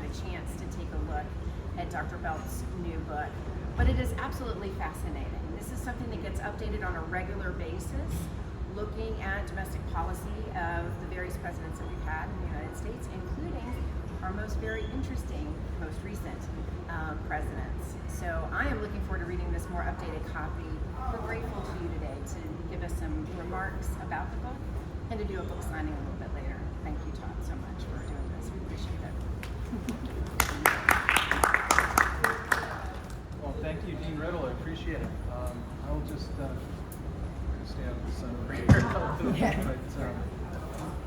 a chance to take a look at Dr. Belt's new book. But it is absolutely fascinating. This is something that gets updated on a regular basis, looking at domestic policy of the various presidents that we've had in the United States, including our most recent presidents. So I am looking forward to reading this more updated copy. We're grateful to you today to give us some remarks about the book and to do a book signing a little bit later. Thank you, Todd, so much for doing this. We appreciate it. Well, thank you, Dean Riddle. I appreciate it. I will just stay out of the sun over here. But,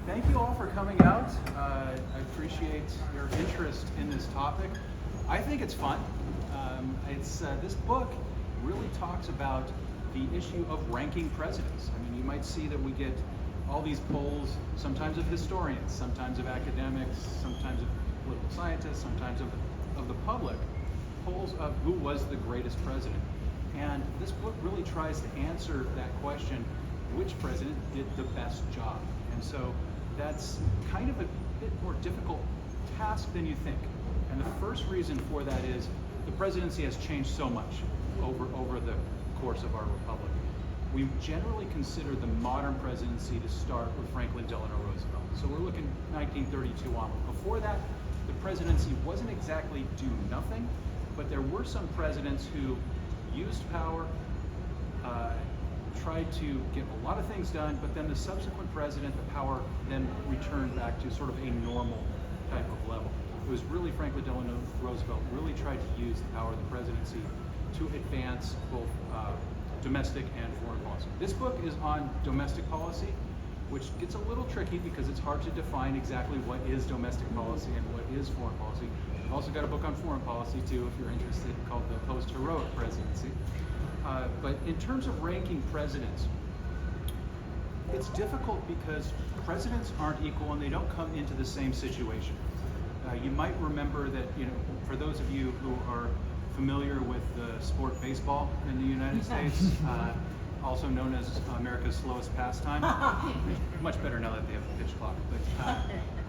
thank you all for coming out. I appreciate your interest in this topic. I think it's fun. This book really talks about the issue of ranking presidents. I mean, you might see that we get all these polls, sometimes of historians, sometimes of academics, sometimes of political scientists, sometimes of the public, polls of who was the greatest president. And this book really tries to answer that question, which president did the best job? And so that's kind of a bit more difficult task than you think. And the first reason for that is the presidency has changed so much over the course of our republic. We generally consider the modern presidency to start with Franklin Delano Roosevelt. So we're looking 1932 on. Before that, the presidency wasn't exactly do nothing, but there were some presidents who used power, tried to get a lot of things done, but then the subsequent president, the power then returned back to sort of a normal type of level. It was really Franklin Delano Roosevelt really tried to use the power of the presidency to advance both domestic and foreign policy. This book is on domestic policy, which gets a little tricky because it's hard to define exactly what is domestic policy and what is foreign policy. I've also got a book on foreign policy too, if you're interested, called The Post-Heroic Presidency. But in terms of ranking presidents, it's difficult because presidents aren't equal and they don't come into the same situation. You might remember that, for those of you who are familiar with the sport baseball in the United States, also known as America's slowest pastime. Much better now that they have the pitch clock. But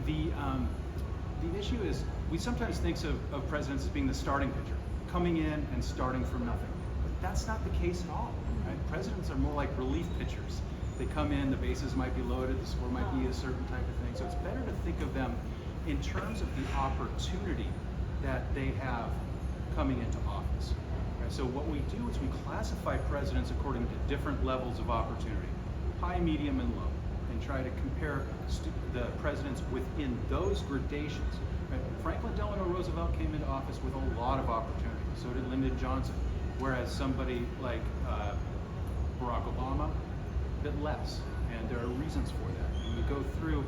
the issue is we sometimes think of presidents as being the starting pitcher, coming in and starting from nothing. But that's not the case at all. Right? Presidents are more like relief pitchers. They come in, the bases might be loaded, the score might be a certain type of thing. So it's better to think of them in terms of the opportunity that they have coming into office. Right? So what we do is we classify presidents according to different levels of opportunity, high, medium, and low, and try to compare the presidents within those gradations. Right? Franklin Delano Roosevelt came into office with a lot of opportunity. So did Lyndon Johnson, whereas somebody like Barack Obama, a bit less. And there are reasons for that. And we go through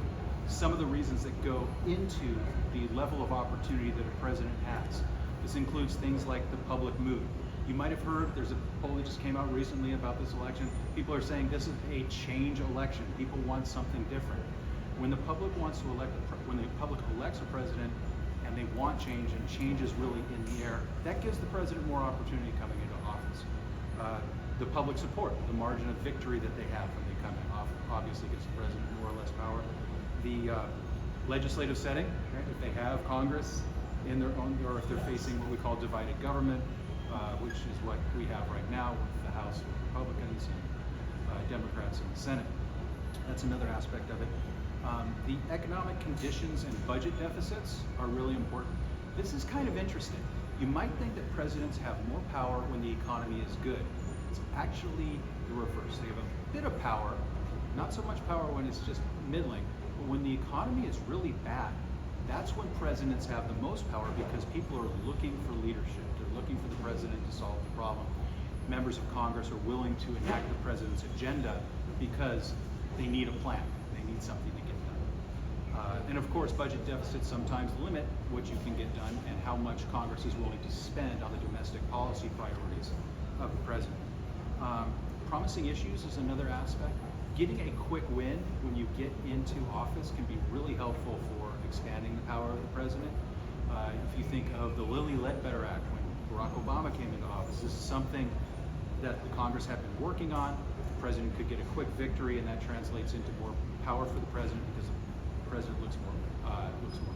some of the reasons that go into the level of opportunity that a president has. This includes things like the public mood. You might have heard, there's a poll that just came out recently about this election. People are saying this is a change election. People want something different. When the public wants to when the public elects a president and they want change, and change is really in the air, that gives the president more opportunity coming into office. The public support, the margin of victory that they have when they come in, obviously gives the president more or less power. The legislative setting, right? If they have Congress in their own, or if they're facing what we call divided government, which is what we have right now with the House with Republicans and Democrats in the Senate. That's another aspect of it. The economic conditions and budget deficits are really important. This is kind of interesting. You might think that presidents have more power when the economy is good. It's actually the reverse. They have a bit of power, not so much power when it's just middling, but when the economy is really bad, that's when presidents have the most power because people are looking for leadership. They're looking for the president to solve the problem. Members of Congress are willing to enact the president's agenda because they need a plan. They need something to get done. And of course, budget deficits sometimes limit what you can get done and how much Congress is willing to spend on the domestic policy priorities of the president. Promising issues is another aspect. Getting a quick win when you get into office can be really helpful for expanding the power of the president. If you think of the Lilly Ledbetter Act when Barack Obama came into office, this is something that the Congress had been working on. The president could get a quick victory, and that translates into more power for the president because the president looks more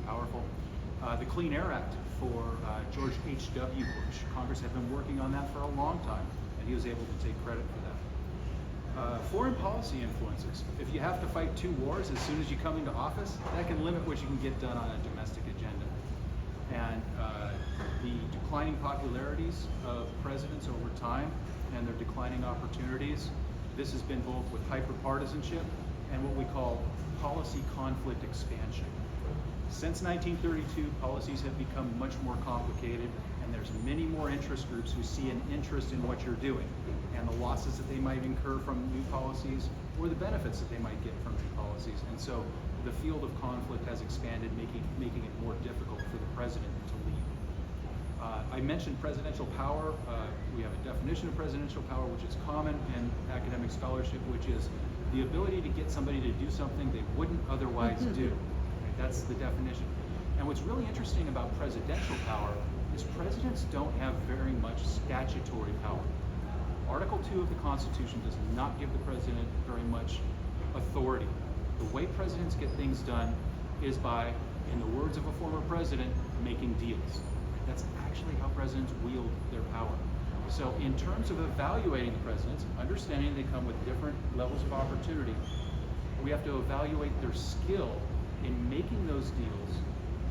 powerful. The Clean Air Act for George H.W. Bush. Congress had been working on that for a long time, and he was able to take credit for that. Foreign policy influences. If you have to fight 2 wars as soon as you come into office, that can limit what you can get done on a domestic agenda. And the declining popularities of presidents over time and their declining opportunities. This has been both with hyperpartisanship and what we call policy conflict expansion. Since 1932, policies have become much more complicated, and there's many more interest groups who see an interest in what you're doing and the losses that they might incur from new policies or the benefits that they might get from new policies. And so the field of conflict has expanded, making it more difficult for the president to lead. I mentioned presidential power. We have a definition of presidential power, which is common in academic scholarship, which is the ability to get somebody to do something they wouldn't otherwise do. Right? That's the definition. And what's really interesting about presidential power is presidents don't have very much statutory power. Article 2 of the Constitution does not give the president very much authority. The way presidents get things done is by, in the words of a former president, making deals. That's actually how presidents wield their power. So in terms of evaluating the presidents, understanding they come with different levels of opportunity, we have to evaluate their skill in making those deals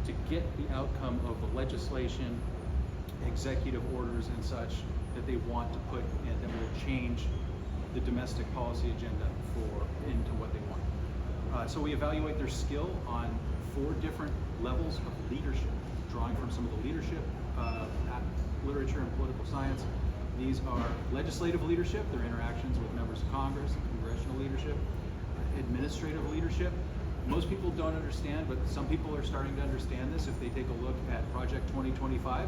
to get the outcome of the legislation, executive orders and such that they want to put in that will change the domestic policy agenda into what they want. So we evaluate their skill on 4 different levels of leadership, drawing from some of the leadership literature and political science. These are legislative leadership, their interactions with members of Congress and congressional leadership, administrative leadership. Most people don't understand, but some people are starting to understand this if they take a look at Project 2025,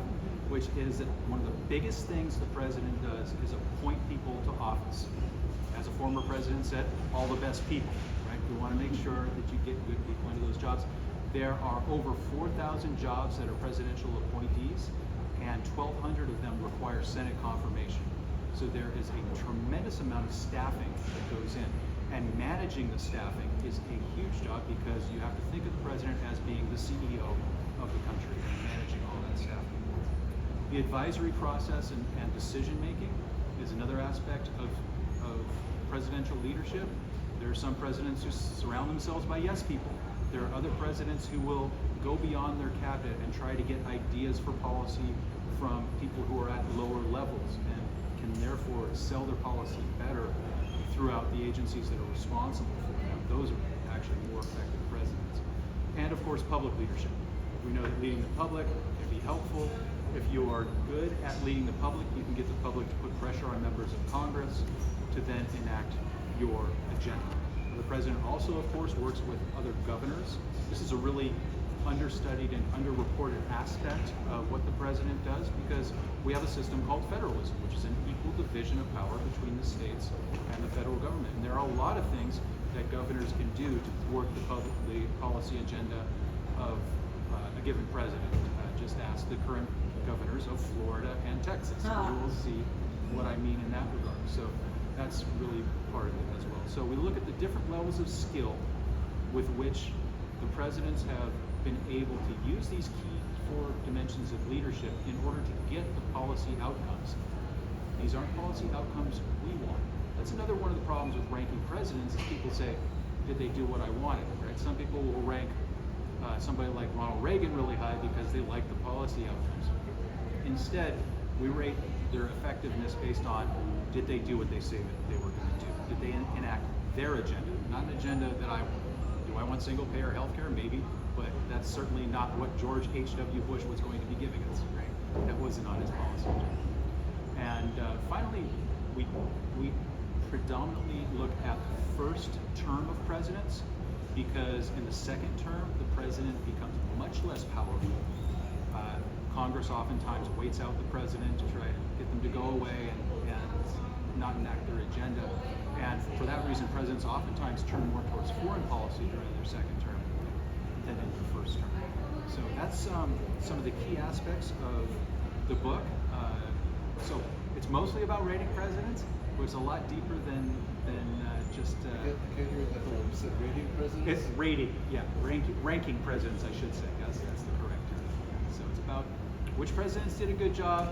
which is that one of the biggest things the president does is appoint people to office. As a former president said, all the best people, right? We want to make sure that you get good people into those jobs. There are over 4,000 jobs that are presidential appointees, and 1,200 of them require Senate confirmation. So there is a tremendous amount of staffing that goes in. And managing the staffing is a huge job because you have to think of the president as being the CEO of the country and managing all that staffing. The advisory process and decision making is another aspect of presidential leadership. There are some presidents who surround themselves by yes people. There are other presidents who will go beyond their cabinet and try to get ideas for policy from people who are at lower levels and can therefore sell their policy better throughout the agencies that are responsible for them. Those are actually more effective presidents. And of course, public leadership. We know that leading the public can be helpful. If you are good at leading the public, you can get the public to put pressure on members of Congress to then enact your agenda. The president also, of course, works with other governors. This is a really understudied and underreported aspect of what the president does because we have a system called federalism, which is an equal division of power between the states and the federal government. And there are a lot of things that governors can do to thwart the policy agenda of a given president. Just ask the current governors of Florida and Texas. You will see what I mean in that regard. So that's really part of it as well. So we look at the different levels of skill with which the presidents have been able to use these key 4 dimensions of leadership in order to get the policy outcomes. These aren't policy outcomes we want. That's another one of the problems with ranking presidents is people say, did they do what I wanted, right? Some people will rank somebody like Ronald Reagan really high because they like the policy outcomes. Instead, we rate their effectiveness based on did they do what they say that they were going to do? Did they enact their agenda? Not an agenda that I want. Do I want single payer healthcare? Maybe, but that's certainly not what George H.W. Bush was going to be giving us, right? That wasn't on his policy agenda. And finally, we predominantly look at the first term of presidents because in the second term, the president becomes much less powerful. Congress oftentimes waits out the president to try to get them to go away and not enact their agenda. And for that reason, presidents oftentimes turn more towards foreign policy during their second term than in their first term. So that's some of the key aspects of the book. So it's mostly about rating presidents, but it's a lot deeper than just. Can you hear that? You said rating presidents? It's rating, yeah, ranking presidents, I should say. Yes, that's the correct term. which presidents did a good job,